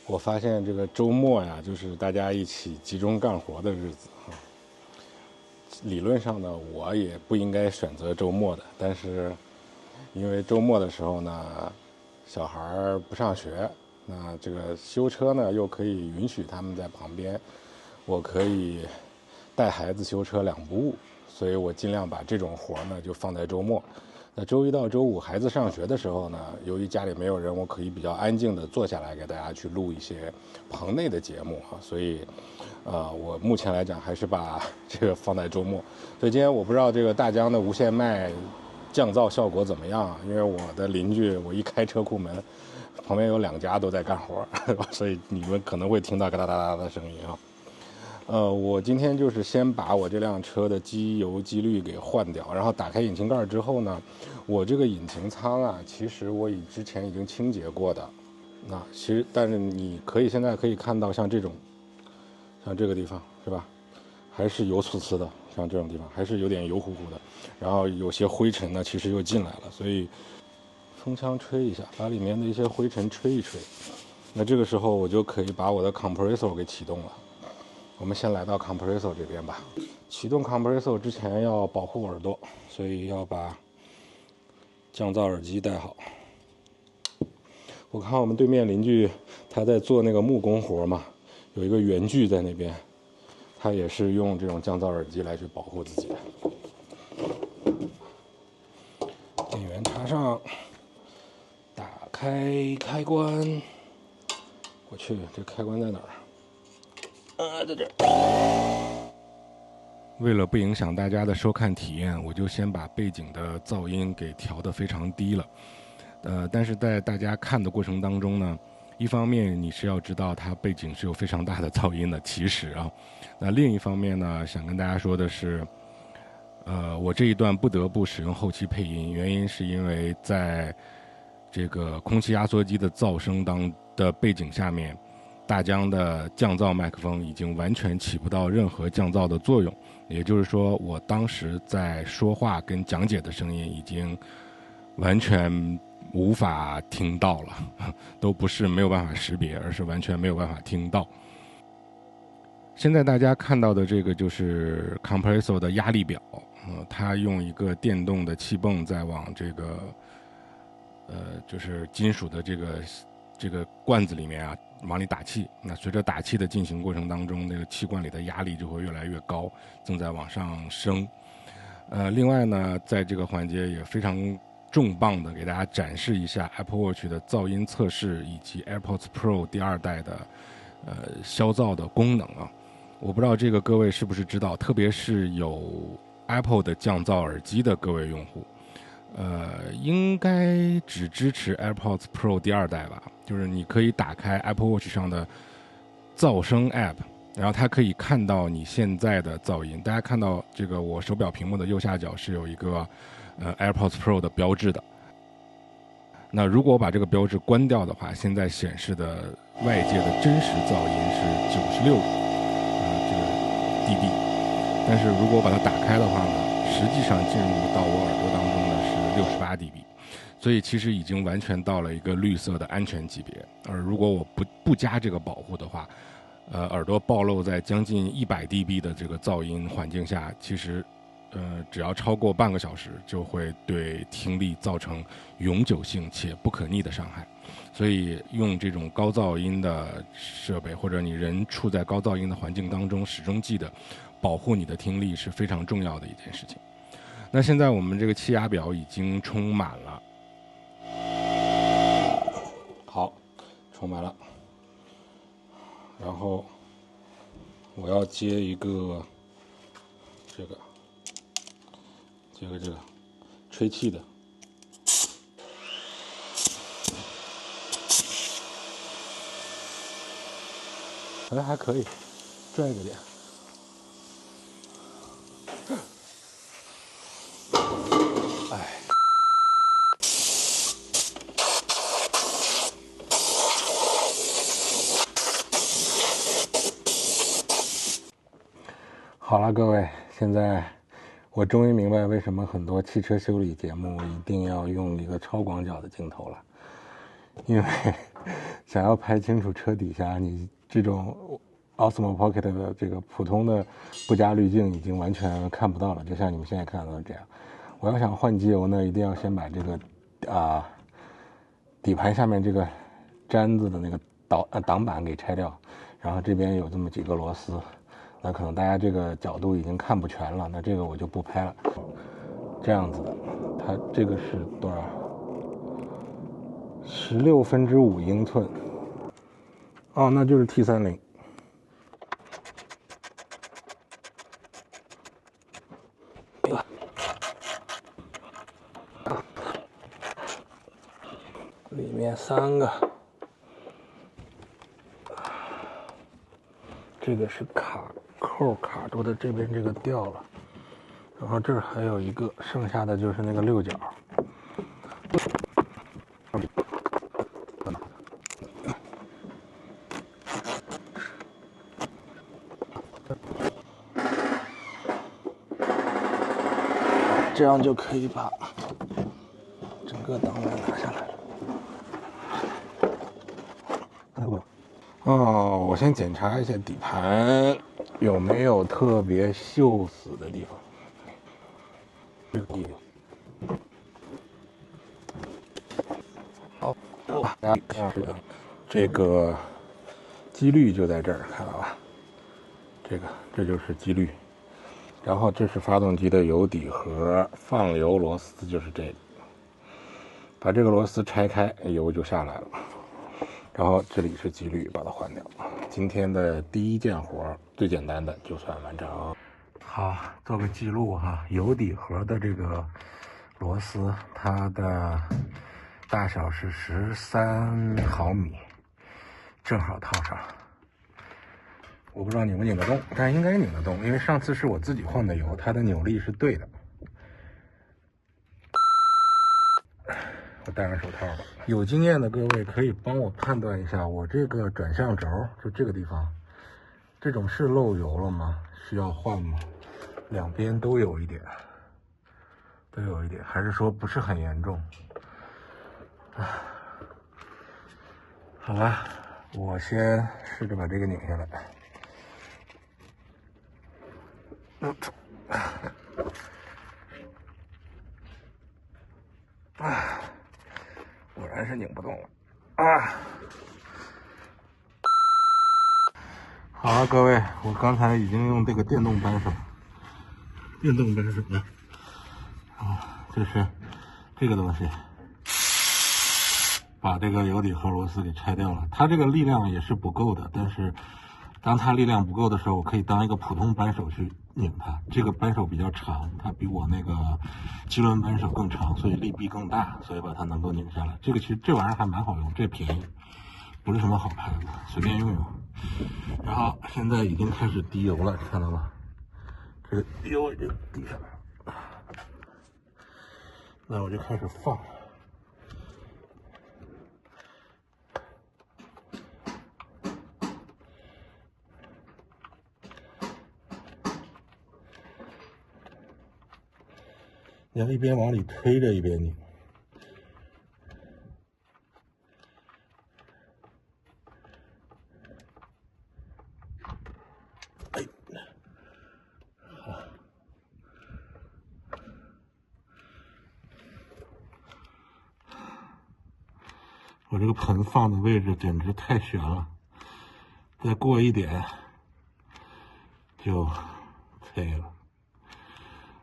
我发现这个周末呀，就是大家一起集中干活的日子啊。理论上呢，我也不应该选择周末的，但是因为周末的时候呢，小孩不上学，那这个修车呢又可以允许他们在旁边，我可以带孩子修车两不误，所以我尽量把这种活呢就放在周末。那周一到周五孩子上学的时候呢，由于家里没有人，我可以比较安静的坐下来给大家去录一些棚内的节目啊，所以，我目前来讲还是把这个放在周末。所以今天我不知道这个大疆的无线麦降噪效果怎么样啊？因为我的邻居，我一开车库门，旁边有2家都在干活，所以你们可能会听到嘎哒哒哒的声音啊。我今天就是先把我这辆车的机油机滤给换掉，然后打开引擎盖之后呢，我这个引擎舱啊，其实我之前已经清洁过的。那其实，但是你现在可以看到，像这个地方是吧，还是油呲呲的，像这种地方还是有点油乎乎的，然后有些灰尘呢，其实又进来了，所以风枪吹一下，把里面的一些灰尘吹一吹。那这个时候我就可以把我的 compressor 给启动了。我们先来到 compressor 这边吧。启动 compressor 之前要保护耳朵，所以要把降噪耳机戴好。我看我们对面邻居他在做那个木工活嘛，有一个圆锯在那边，他也是用这种降噪耳机来去保护自己。电源插上，打开开关。我去，这开关在哪儿？在这儿。为了不影响大家的收看体验，我就先把背景的噪音给调得非常低了。但是在大家看的过程当中呢，一方面你是要知道它背景是有非常大的噪音的，其实啊，那另一方面呢，想跟大家说的是，我这一段不得不使用后期配音，原因是因为在这个空气压缩机的噪声的背景下面，大疆的降噪麦克风已经完全起不到任何降噪的作用，也就是说，我当时在说话跟讲解的声音已经完全无法听到了，都不是没有办法识别，而是完全没有办法听到。现在大家看到的这个就是 compressor 的压力表，它用一个电动的气泵在往这个就是金属的这个罐子里面啊往里打气。那随着打气的进行过程当中，那个气罐里的压力就会越来越高，正在往上升。另外呢，在这个环节也非常重磅的给大家展示一下 Apple Watch 的噪音测试以及 AirPods Pro 第2代的消噪的功能啊。我不知道这个各位是不是知道，特别是有 Apple 的降噪耳机的各位用户，应该只支持 AirPods Pro 第2代吧，就是你可以打开 Apple Watch 上的噪声 App， 然后它可以看到你现在的噪音。大家看到这个我手表屏幕的右下角是有一个AirPods Pro 的标志的。那如果我把这个标志关掉的话，现在显示的外界的真实噪音是96dB， 但是如果我把它打开的话呢，实际上进入到我耳朵当中的是68 dB， 所以其实已经完全到了一个绿色的安全级别。而如果我不加这个保护的话，耳朵暴露在将近100 dB 的这个噪音环境下，其实只要超过半个小时，就会对听力造成永久性且不可逆的伤害。所以用这种高噪音的设备，或者你人处在高噪音的环境当中，始终记得保护你的听力是非常重要的一件事情。那现在我们这个气压表已经充满了，好，充满了。然后我要接一个这个吹气的。还可以，拽着点。哎，好了，各位，现在我终于明白为什么很多汽车修理节目一定要用一个超广角的镜头了。因为想要拍清楚车底下，你这种 Osmo Pocket 的这个普通的不加滤镜已经完全看不到了，就像你们现在看到的这样。我要想换机油呢，一定要先把这个底盘下面这个粘子的那个挡板给拆掉，然后这边有这么几个螺丝，那可能大家这个角度已经看不全了，那这个我就不拍了。这样子的，它这个是多少？16/5英寸。哦，那就是 T30。里面3个，这个是扣卡住的，这边这个掉了，然后这儿还有一个，剩下的就是那个6角。这样就可以把整个挡板拿下来了。哦，我先检查一下底盘有没有特别锈死的地方。好，这个机滤就在这儿，看到吧？这就是机滤，然后这是发动机的油底盒，放油螺丝就是这个。把这个螺丝拆开，油就下来了。然后这里是机滤，把它换掉。今天的第一件活，最简单的就算完成。好，做个记录哈。油底盒的这个螺丝，它的大小是13毫米，正好套上。我不知道拧不拧得动，但应该拧得动，因为上次是我自己换的油，它的扭力是对的。我戴上手套吧。有经验的各位可以帮我判断一下，我这个转向轴就这个地方，这种是漏油了吗？需要换吗？两边都有一点，还是说不是很严重？好吧，我先试着把这个拧下来。果然是拧不动了啊！好了，各位，我刚才已经用这个电动扳手呢，这是这个东西，把这个油底盒螺丝给拆掉了。它这个力量也是不够的，但是当它力量不够的时候，我可以当一个普通扳手去拧它。这个扳手比较长，它比我那个机轮扳手更长，所以力臂更大，所以把它能够拧下来。这个其实这玩意儿还蛮好用，这便宜，不是什么好牌子，随便用用。然后现在已经开始滴油了，看到吗？这个油已经滴上来了，那我就开始放。你要一边往里推着一边拧。哎，好。我这个盆放的位置简直太悬了，再过一点就废了。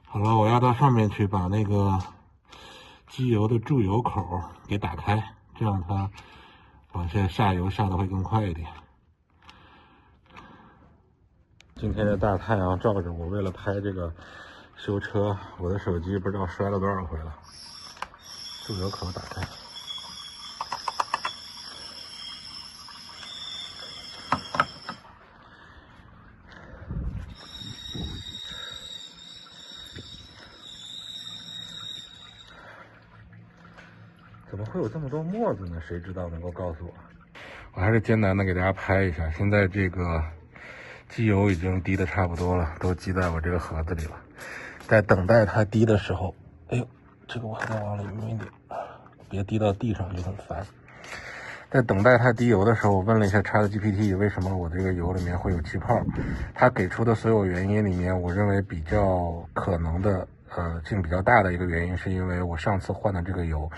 好了，我要到上面去把那个机油的注油口给打开，这样它往下下油下的会更快一点。今天的大太阳照着我，为了拍这个修车，我的手机不知道摔了多少回了。注油口打开。怎么会有这么多沫子呢？谁知道？能够告诉我？我还是艰难的给大家拍一下。现在这个机油已经滴的差不多了，都积在我这个盒子里了。在等待它滴的时候，哎呦，这个我还得往里抿一点，别滴到地上就很烦。在等待它滴油的时候，我问了一下 ChatGPT 为什么我这个油里面会有气泡，它给出的所有原因里面，我认为比较可能的性比较大的一个原因，是因为我上次换的这个油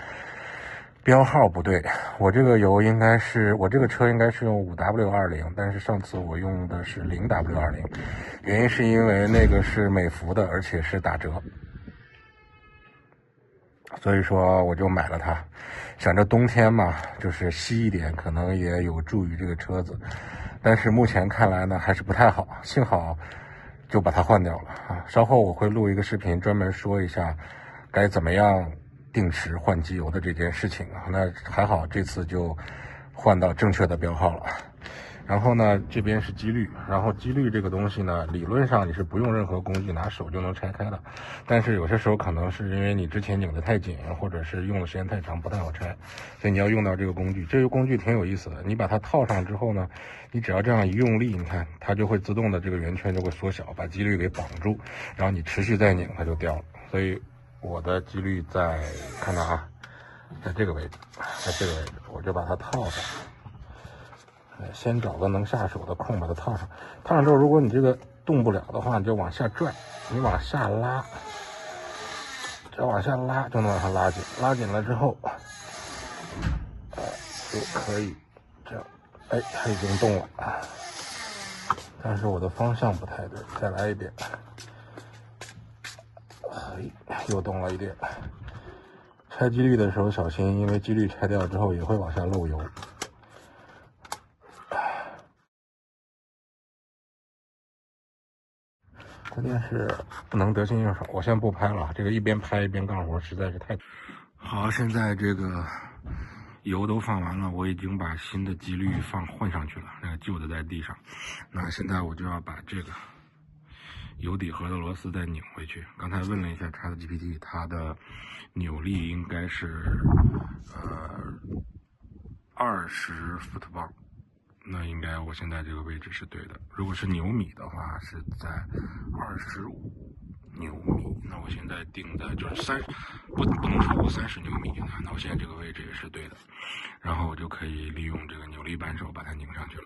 标号不对，我这个油应该是我这个车应该是用5W20，但是上次我用的是0W20，原因是因为那个是美孚的，而且是打折。所以说我就买了它，想着冬天嘛，就是吸一点，可能也有助于这个车子。但是目前看来呢，还是不太好。幸好就把它换掉了啊。稍后我会录一个视频，专门说一下该怎么样定时换机油的这件事情啊。那还好，这次就换到正确的标号了。然后呢，这边是机滤，然后机滤这个东西呢，理论上你是不用任何工具，拿手就能拆开的。但是有些时候可能是因为你之前拧得太紧，或者是用的时间太长，不太好拆，所以你要用到这个工具。这个工具挺有意思的，你把它套上之后呢，你只要这样一用力，你看它就会自动的这个圆圈就会缩小，把机滤给绑住，然后你持续再拧，它就掉了。所以我的机滤在看到啊，在这个位置，在这个位置，我就把它套上。先找个能下手的空把它套上，套上之后，如果你这个动不了的话，你就往下拽，你往下拉，只要往下拉就能把它拉紧，拉紧了之后，就可以这样，哎，它已经动了，但是我的方向不太对，再来一遍，哎，又动了一点。拆机滤的时候小心，因为机滤拆掉之后也会往下漏油。关键是不能得心应手，我先不拍了，这个一边拍一边干活实在是太……好，现在这个油都放完了，我已经把新的机滤换上去了，那个旧的在地上。那现在我就要把这个油底盒的螺丝再拧回去。刚才问了一下 ChatGPT， 它的扭力应该是20伏特磅。那应该我现在这个位置是对的。如果是牛米的话，是在25牛米。那我现在定在就是不能超过30牛米。那我现在这个位置也是对的。然后我就可以利用这个扭力扳手把它拧上去了。